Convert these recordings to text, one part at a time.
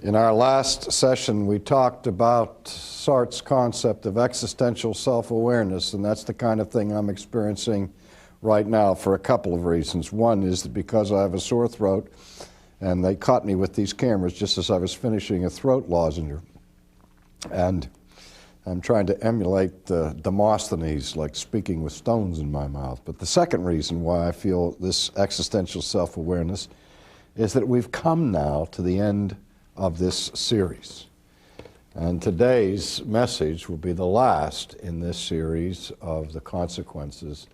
In our last session, we talked about Sartre's concept of existential self-awareness, and that's the kind of thing I'm experiencing right now for a couple of reasons. One is that because I have a sore throat, and they caught me with these cameras just as I was finishing a throat lozenge. And I'm trying to emulate Demosthenes, like speaking with stones in my mouth. But the second reason why I feel this existential self-awareness is that we've come now to the end of this series. And today's message will be the last in this series of the consequences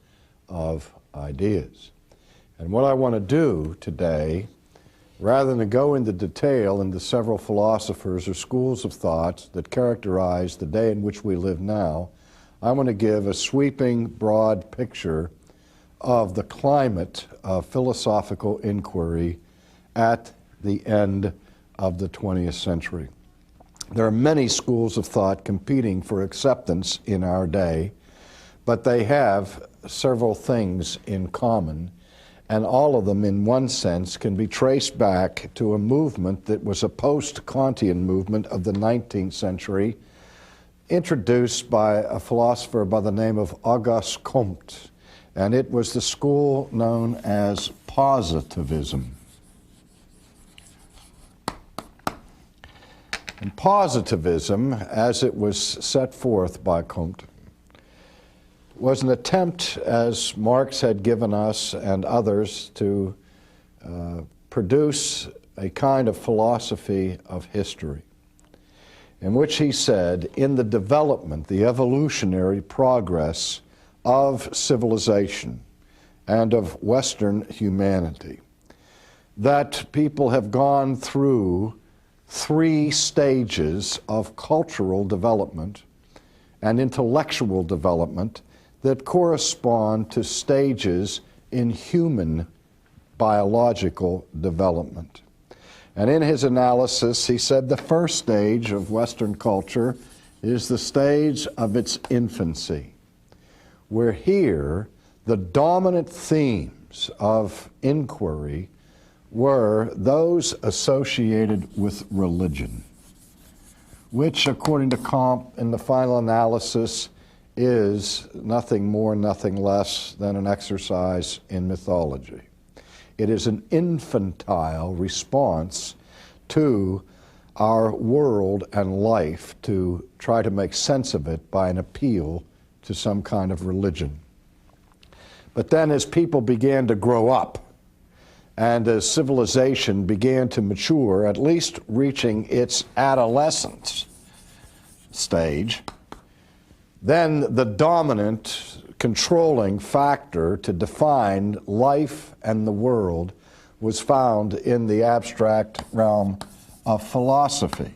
of ideas. And what I want to do today, rather than go into detail into several philosophers or schools of thought that characterize the day in which we live now, I want to give a sweeping, broad picture of the climate of philosophical inquiry at the end of the 20th century. There are many schools of thought competing for acceptance in our day, but they have several things in common, and all of them, in one sense, can be traced back to a movement that was a post-Kantian movement of the 19th century, introduced by a philosopher by the name of Auguste Comte, and it was the school known as positivism. And positivism, as it was set forth by Comte, was an attempt, as Marx had given us and others, to produce a kind of philosophy of history, in which he said, in the development, the evolutionary progress of civilization and of Western humanity, that people have gone through three stages of cultural development and intellectual development that correspond to stages in human biological development. And in his analysis, he said the first stage of Western culture is the stage of its infancy, where here the dominant themes of inquiry were those associated with religion, which, according to Comte, in the final analysis, is nothing more, nothing less than an exercise in mythology. It is an infantile response to our world and life to try to make sense of it by an appeal to some kind of religion. But then as people began to grow up, and as civilization began to mature, at least reaching its adolescence stage, then the dominant controlling factor to define life and the world was found in the abstract realm of philosophy.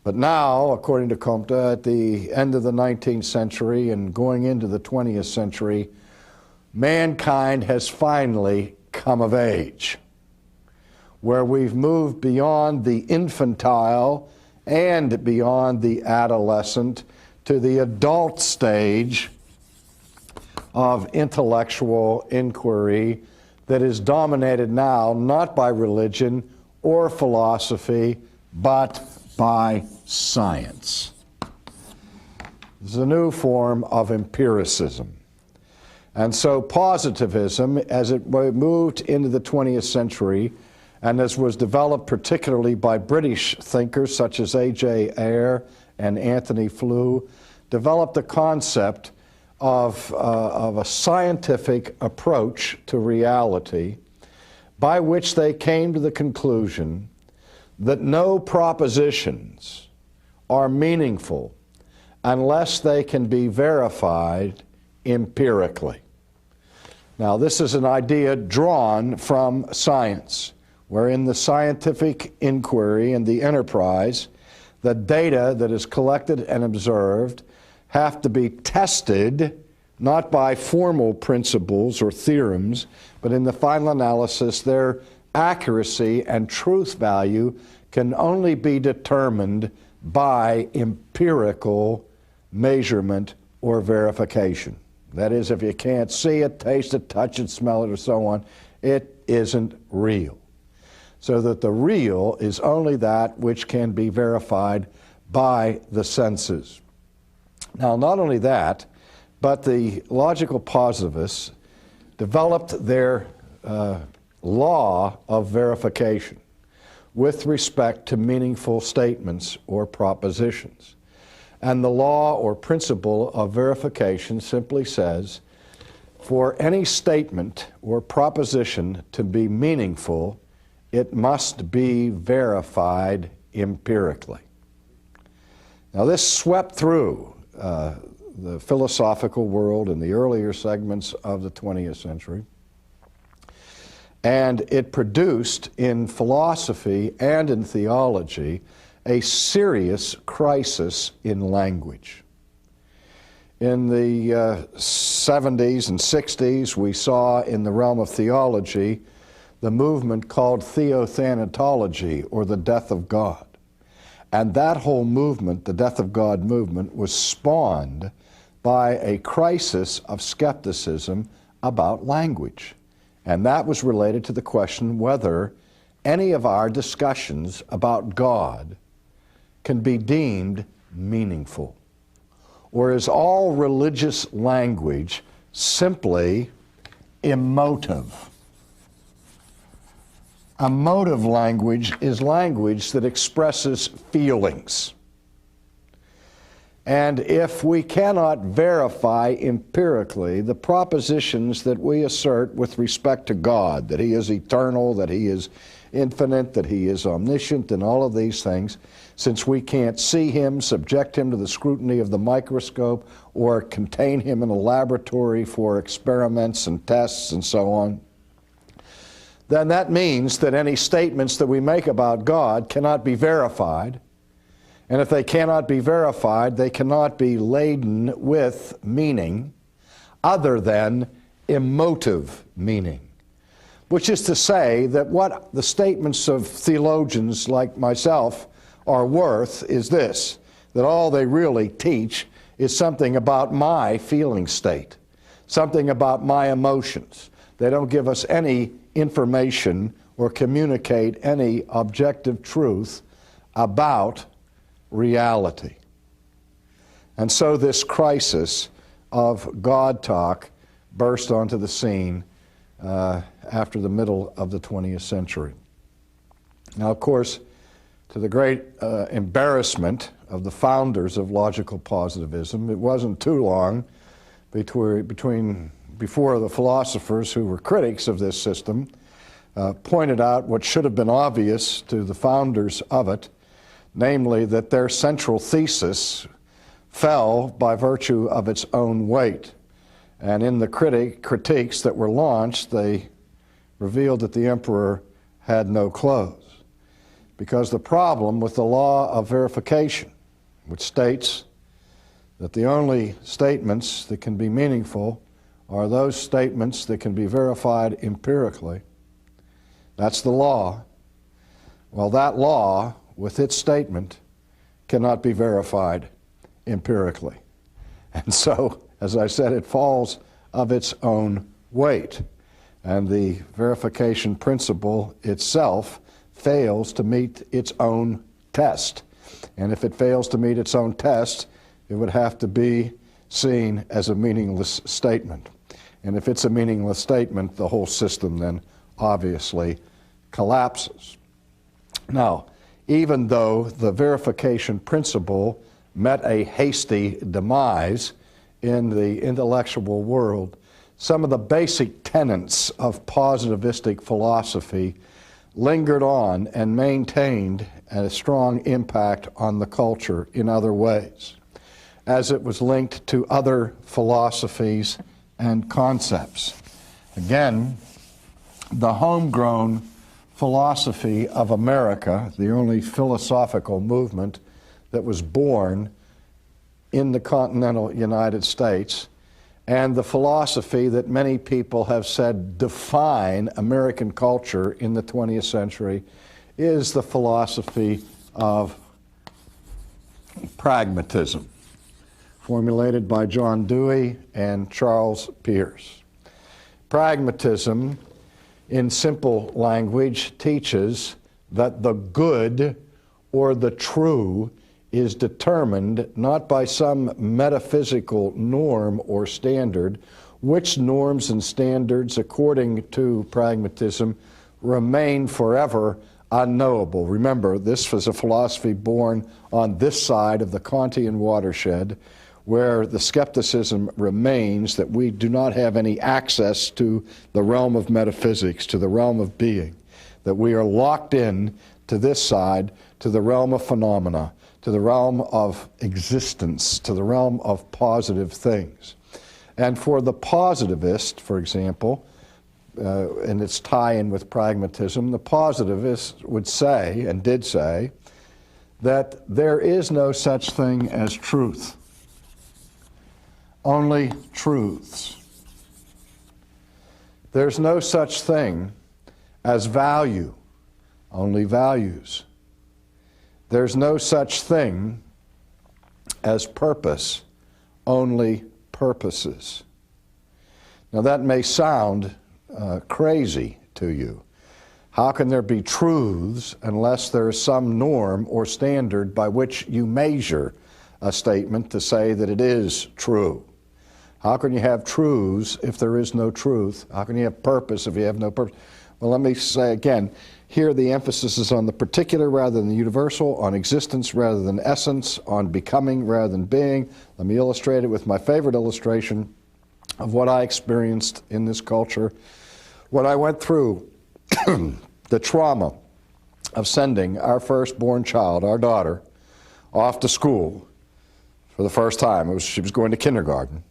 But now, according to Comte, at the end of the 19th century and going into the 20th century, mankind has finally come of age, where we've moved beyond the infantile and beyond the adolescent to the adult stage of intellectual inquiry that is dominated now not by religion or philosophy, but by science. This is a new form of empiricism. And so positivism, as it moved into the 20th century, and as was developed particularly by British thinkers such as A.J. Ayer and Anthony Flew, developed the concept of a scientific approach to reality by which they came to the conclusion that no propositions are meaningful unless they can be verified empirically. Now, this is an idea drawn from science, where in the scientific inquiry and the enterprise, the data that is collected and observed have to be tested, not by formal principles or theorems, but in the final analysis, their accuracy and truth value can only be determined by empirical measurement or verification. That is, if you can't see it, taste it, touch it, smell it, or so on, it isn't real. so that the real is only that which can be verified by the senses. Now, not only that, but the logical positivists developed their law of verification with respect to meaningful statements or propositions. And the law or principle of verification simply says, for any statement or proposition to be meaningful, it must be verified empirically. Now, this swept through the philosophical world in the earlier segments of the 20th century, and it produced in philosophy and in theology a serious crisis in language. In the 70s and 60s, we saw in the realm of theology the movement called theothanatology, or the death of God. And that whole movement, the death of God movement, was spawned by a crisis of skepticism about language. And that was related to the question whether any of our discussions about God can be deemed meaningful. Or is all religious language simply emotive? Emotive language is language that expresses feelings. And if we cannot verify empirically the propositions that we assert with respect to God, that He is eternal, that He is infinite, that He is omniscient, and all of these things, since we can't see Him, subject Him to the scrutiny of the microscope, or contain Him in a laboratory for experiments and tests and so on, then that means that any statements that we make about God cannot be verified. And if they cannot be verified, they cannot be laden with meaning other than emotive meaning. Which is to say that what the statements of theologians like myself are worth is this, that all they really teach is something about my feeling state, something about my emotions. They don't give us any information or communicate any objective truth about reality. And so this crisis of God talk burst onto the scene after the middle of the 20th century. Now, of course, to the great embarrassment of the founders of logical positivism, it wasn't too long before the philosophers who were critics of this system pointed out what should have been obvious to the founders of it, namely that their central thesis fell by virtue of its own weight. And in the critiques that were launched, they revealed that the emperor had no clothes. Because the problem with the law of verification, which states that the only statements that can be meaningful are those statements that can be verified empirically. That's the law. Well, that law, with its statement, cannot be verified empirically. And so, as I said, it falls of its own weight. And the verification principle itself fails to meet its own test. And if it fails to meet its own test, it would have to be seen as a meaningless statement. And if it's a meaningless statement, the whole system then obviously collapses. Now, even though the verification principle met a hasty demise in the intellectual world, some of the basic tenets of positivistic philosophy lingered on and maintained a strong impact on the culture in other ways, as it was linked to other philosophies and concepts. Again, the homegrown philosophy of America, the only philosophical movement that was born in the continental United States, and the philosophy that many people have said define American culture in the 20th century, is the philosophy of pragmatism, formulated by John Dewey and Charles Peirce. Pragmatism, in simple language, teaches that the good or the true is determined not by some metaphysical norm or standard, which norms and standards, according to pragmatism, remain forever unknowable. Remember, this was a philosophy born on this side of the Kantian watershed, where the skepticism remains that we do not have any access to the realm of metaphysics, to the realm of being, that we are locked in to this side, to the realm of phenomena, to the realm of existence, to the realm of positive things. And for the positivist, for example, and its tie-in with pragmatism, the positivist would say, and did say, that there is no such thing as truth, only truths. There's no such thing as value, only values. There's no such thing as purpose, only purposes. Now that may sound crazy to you. How can there be truths unless there is some norm or standard by which you measure a statement to say that it is true? How can you have truths if there is no truth? How can you have purpose if you have no purpose? Well, let me say again, here the emphasis is on the particular rather than the universal, on existence rather than essence, on becoming rather than being. Let me illustrate it with my favorite illustration of what I experienced in this culture when I went through the trauma of sending our firstborn child, our daughter, off to school for the first time. She was going to kindergarten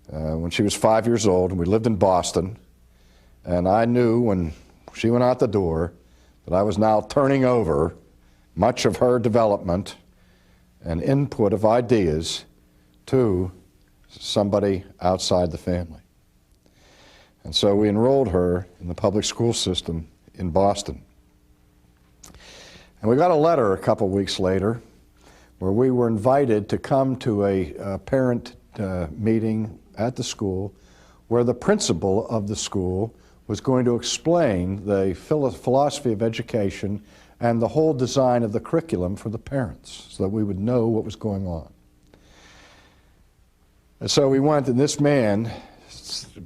when she was 5 years old, and we lived in Boston. And I knew when she went out the door that I was now turning over much of her development and input of ideas to somebody outside the family. And so we enrolled her in the public school system in Boston. And we got a letter a couple weeks later where we were invited to come to a parent meeting at the school where the principal of the school was going to explain the philosophy of education and the whole design of the curriculum for the parents so that we would know what was going on. And so we went, and this man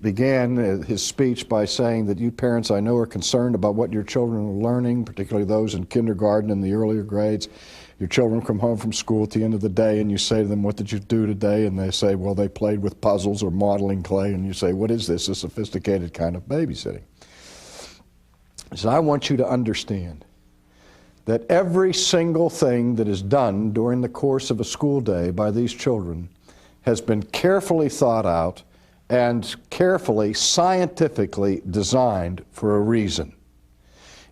began his speech by saying that you parents, I know, are concerned about what your children are learning, particularly those in kindergarten and the earlier grades. Your children come home from school at the end of the day and you say to them, what did you do today? And they say, well, they played with puzzles or modeling clay. And you say, what is this? A sophisticated kind of babysitting. So I want you to understand that every single thing that is done during the course of a school day by these children has been carefully thought out and carefully, scientifically designed for a reason.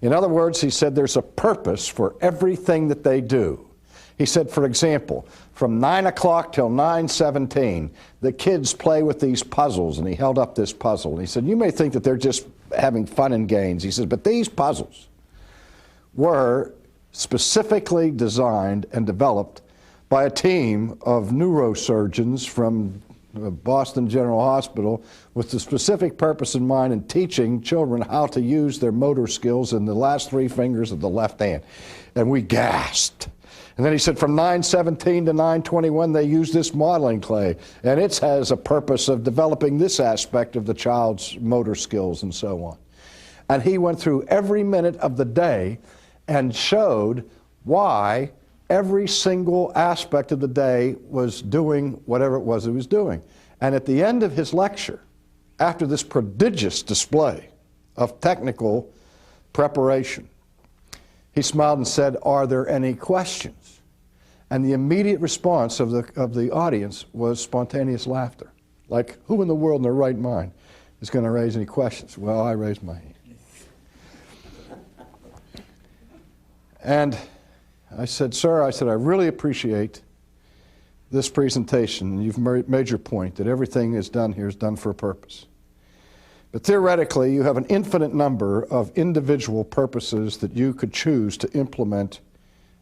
In other words, he said there's a purpose for everything that they do. He said, for example, from 9 o'clock till 9:17, the kids play with these puzzles, and he held up this puzzle. And he said, you may think that they're just having fun and games. He says, but these puzzles were specifically designed and developed by a team of neurosurgeons from Boston General Hospital with the specific purpose in mind in teaching children how to use their motor skills in the last 3 fingers of the left hand. And we gasped. And then he said from 9:17 to 9:21 they used this modeling clay, and it has a purpose of developing this aspect of the child's motor skills and so on. And he went through every minute of the day and showed why every single aspect of the day was doing whatever it was it was doing. And at the end of his lecture, after this prodigious display of technical preparation, he smiled and said, are there any questions? And the immediate response of the audience was spontaneous laughter. Like, who in the world in their right mind is going to raise any questions? Well, I raised my hand. And I said, sir, I really appreciate this presentation. You've made your point that everything is done here is done for a purpose. But theoretically, you have an infinite number of individual purposes that you could choose to implement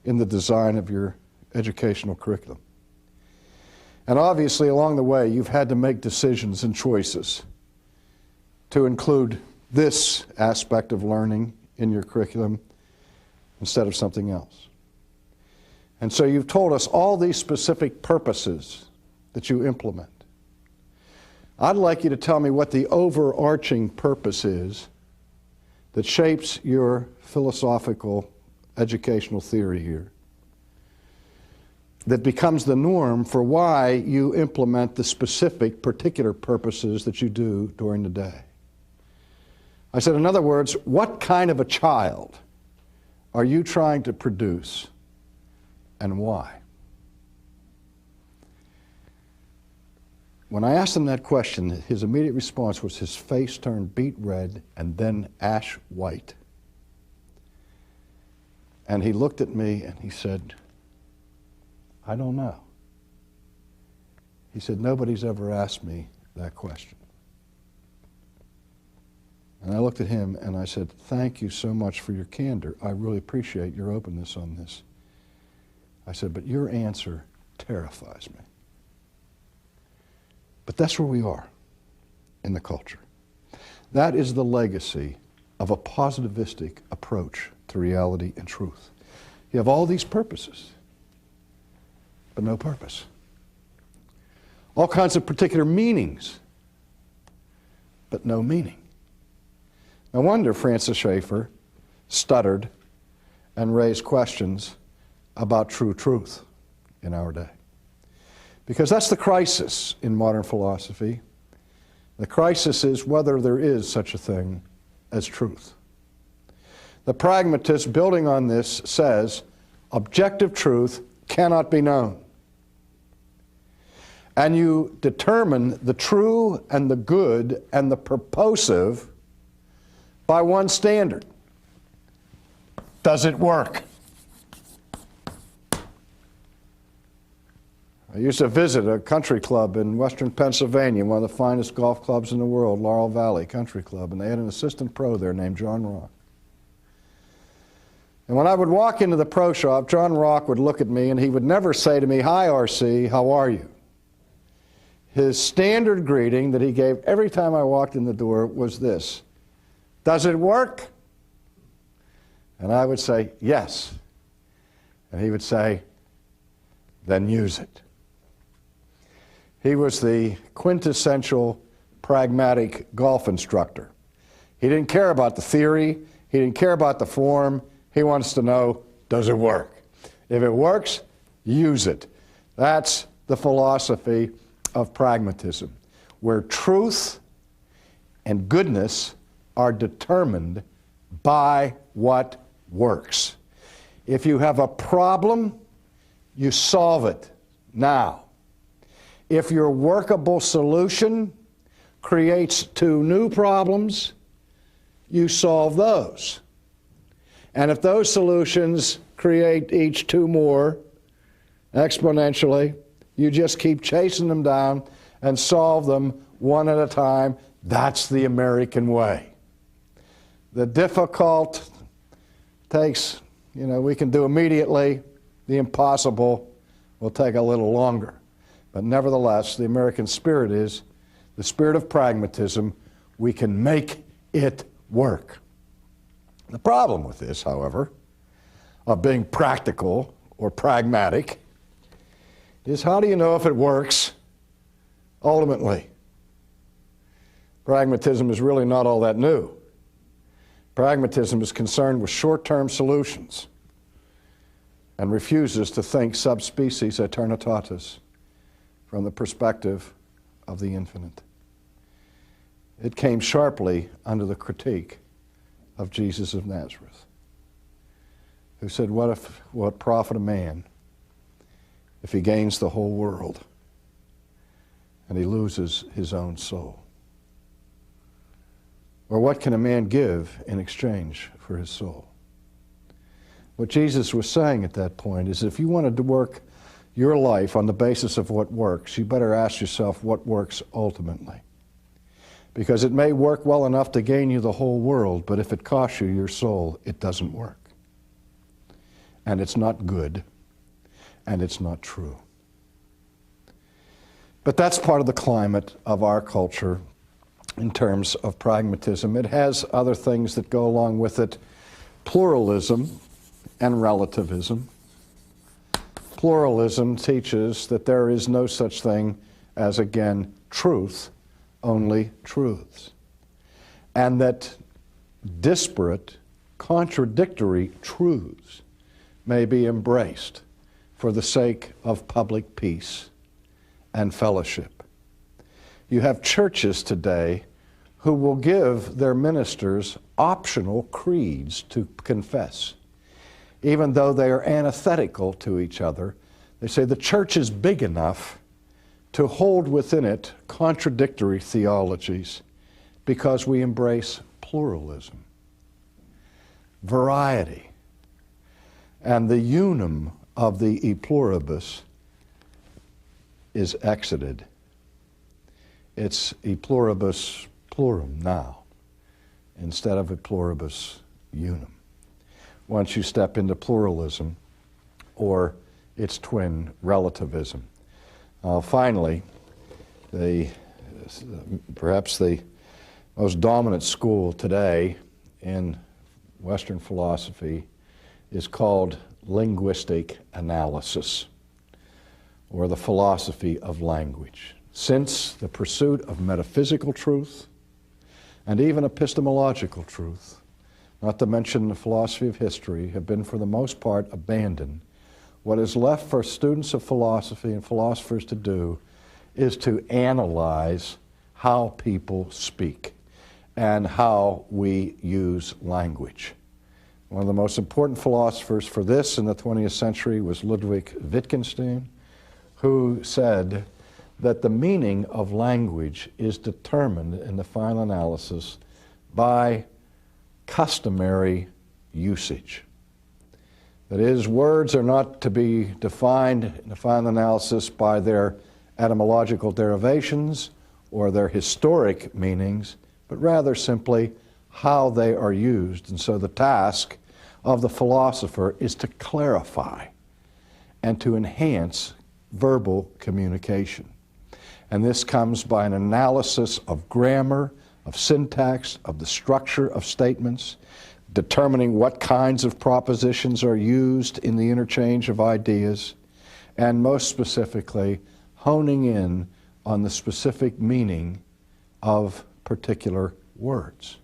in the design of your educational curriculum. And obviously, along the way, you've had to make decisions and choices to include this aspect of learning in your curriculum instead of something else. And so you've told us all these specific purposes that you implement. I'd like you to tell me what the overarching purpose is that shapes your philosophical educational theory here, that becomes the norm for why you implement the specific particular purposes that you do during the day. I said, in other words, what kind of a child are you trying to produce and why? When I asked him that question, his immediate response was his face turned beet red and then ash white. And he looked at me and he said, I don't know. He said, nobody's ever asked me that question. And I looked at him and I said, thank you so much for your candor. I really appreciate your openness on this. I said, but your answer terrifies me. But that's where we are in the culture. That is the legacy of a positivistic approach to reality and truth. You have all these purposes, but no purpose. All kinds of particular meanings, but no meaning. No wonder Francis Schaeffer stuttered and raised questions about true truth in our day. Because that's the crisis in modern philosophy. The crisis is whether there is such a thing as truth. The pragmatist, building on this, says objective truth cannot be known. And you determine the true and the good and the purposive by one standard. Does it work? I used to visit a country club in western Pennsylvania, one of the finest golf clubs in the world, Laurel Valley Country Club, and they had an assistant pro there named John Rock. And when I would walk into the pro shop, John Rock would look at me and he would never say to me, "Hi, RC, how are you?" His standard greeting that he gave every time I walked in the door was this: "Does it work?" And I would say, "Yes." And he would say, "Then use it." He was the quintessential pragmatic golf instructor. He didn't care about the theory. He didn't care about the form. He wants to know, does it work? If it works, use it. That's the philosophy of pragmatism, where truth and goodness are determined by what works. If you have a problem, you solve it now. If your workable solution creates two new problems, you solve those. And if those solutions create each two more exponentially, you just keep chasing them down and solve them one at a time. That's the American way. The difficult takes, we can do immediately. The impossible will take a little longer. But nevertheless, the American spirit is the spirit of pragmatism. We can make it work. The problem with this, however, of being practical or pragmatic, is how do you know if it works ultimately? Pragmatism is really not all that new. Pragmatism is concerned with short-term solutions and refuses to think subspecies aeternitatis, from the perspective of the infinite. It came sharply under the critique of Jesus of Nazareth, who said, what profit a man if he gains the whole world and he loses his own soul? Or what can a man give in exchange for his soul? What Jesus was saying at that point is, if you wanted to work your life on the basis of what works, you better ask yourself what works ultimately. Because it may work well enough to gain you the whole world, but if it costs you your soul, it doesn't work. And it's not good, and it's not true. But that's part of the climate of our culture in terms of pragmatism. It has other things that go along with it. Pluralism and relativism. Pluralism teaches that there is no such thing as, again, truth, only truths. And that disparate, contradictory truths may be embraced for the sake of public peace and fellowship. You have churches today who will give their ministers optional creeds to confess. Even though they are antithetical to each other, they say the church is big enough to hold within it contradictory theologies because we embrace pluralism, variety, and the unum of the e pluribus is exited. It's e pluribus plurum now, instead of e pluribus unum. Once you step into pluralism or its twin, relativism. Finally, perhaps the most dominant school today in Western philosophy is called linguistic analysis, or the philosophy of language. Since the pursuit of metaphysical truth and even epistemological truth, not to mention the philosophy of history, have been for the most part abandoned, what is left for students of philosophy and philosophers to do is to analyze how people speak and how we use language. One of the most important philosophers for this in the 20th century was Ludwig Wittgenstein, who said that the meaning of language is determined in the final analysis by customary usage. That is, words are not to be defined in the final analysis by their etymological derivations or their historic meanings, but rather simply how they are used. And so the task of the philosopher is to clarify and to enhance verbal communication. And this comes by an analysis of grammar, of syntax, of the structure of statements, determining what kinds of propositions are used in the interchange of ideas, and most specifically, honing in on the specific meaning of particular words.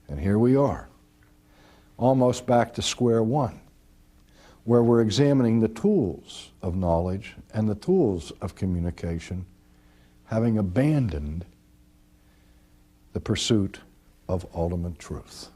And here we are, almost back to square one, where we're examining the tools of knowledge and the tools of communication, having abandoned the pursuit of ultimate truth.